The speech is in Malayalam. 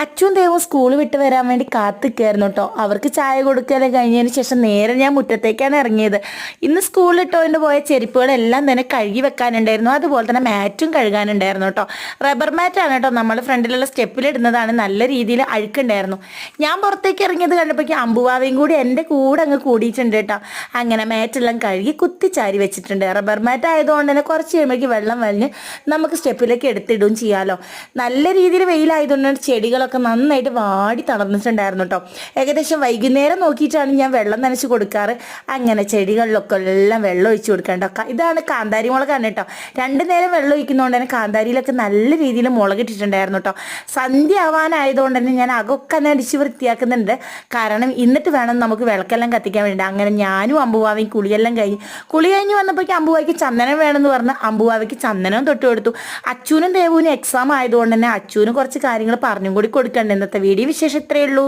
അച്ഛനും ദേവും സ്കൂൾ വിട്ട് വരാൻ വേണ്ടി കാത്തിക്കായിരുന്നു കേട്ടോ. അവർക്ക് ചായ കൊടുക്കൽ കഴിഞ്ഞതിന് ശേഷം നേരെ ഞാൻ മുറ്റത്തേക്കാണ് ഇറങ്ങിയത്. ഇന്ന് സ്കൂളിലിട്ടുകൊണ്ട് പോയ ചെരുപ്പുകളെല്ലാം തന്നെ കഴുകി വെക്കാനുണ്ടായിരുന്നു. അതുപോലെ തന്നെ മാറ്റും കഴുകാനുണ്ടായിരുന്നു കേട്ടോ. റബ്ബർ മാറ്റാണ് കേട്ടോ, നമ്മൾ ഫ്രണ്ടിലുള്ള സ്റ്റെപ്പിലിടുന്നതാണ്. നല്ല രീതിയിൽ അഴുക്കുണ്ടായിരുന്നു. ഞാൻ പുറത്തേക്ക് ഇറങ്ങിയത് കണ്ടപ്പോഴേക്കും അമ്പുവാവയും കൂടി എൻ്റെ കൂടെ അങ്ങ് കൂടിയിട്ടുണ്ട് കേട്ടോ. അങ്ങനെ മാറ്റെല്ലാം കഴുകി കുത്തിച്ചാരി വെച്ചിട്ടുണ്ട്. റബ്ബർ മാറ്റ് ആയതുകൊണ്ട് തന്നെ കുറച്ച് കഴിയുമ്പോഴേക്കും വെള്ളം വലിഞ്ഞ് നമുക്ക് സ്റ്റെപ്പിലേക്ക് എടുത്തിടുകയും ചെയ്യാമല്ലോ. നല്ല രീതിയിൽ വെയിലായതുകൊണ്ട് ചെടികളൊക്കെ നന്നായിട്ട് വാടി തളർന്നിട്ടുണ്ടായിരുന്നു കേട്ടോ. ഏകദേശം വൈകുന്നേരം നോക്കിയിട്ടാണ് ഞാൻ വെള്ളം നനച്ച് കൊടുക്കാറ്. അങ്ങനെ ചെടികളിലൊക്കെ എല്ലാം വെള്ളം ഒഴിച്ച് കൊടുക്കേണ്ട. ഇതാണ് കാന്താരി മുളകാണ് കേട്ടോ. 2 നേരം വെള്ളം ഒഴിക്കുന്നതുകൊണ്ട് തന്നെ കാന്താരിയിലൊക്കെ നല്ല രീതിയിൽ മുളകിട്ടിട്ടുണ്ടായിരുന്നു കേട്ടോ. സന്ധ്യ ആവാനായതുകൊണ്ട് തന്നെ ഞാൻ അകൊക്കെ തന്നെ അടിച്ച് വൃത്തിയാക്കുന്നുണ്ട്. കാരണം എന്നിട്ട് വേണം നമുക്ക് വിളക്കെല്ലാം കത്തിക്കാൻ വേണ്ടി. അങ്ങനെ ഞാനും അമ്പുവാവയും കുളിയെല്ലാം കുളി കഴിഞ്ഞ് വന്നപ്പോഴേക്കും അമ്പുവാവയ്ക്ക് ചന്ദനം വേണമെന്ന് പറഞ്ഞ് അമ്പുവാവയ്ക്ക് ചന്ദനം തൊട്ട് കൊടുത്തു. അച്ചൂനും ദേവൂനും എക്സാം ആയതുകൊണ്ട് തന്നെ അച്ചൂന് കുറച്ച് കാര്യങ്ങൾ പറഞ്ഞും കൂടി കൊടുക്കണ്ടേ. ഇന്നത്തെ വീഡിയോ വിശേഷം ഇത്രയേ ഉള്ളൂ.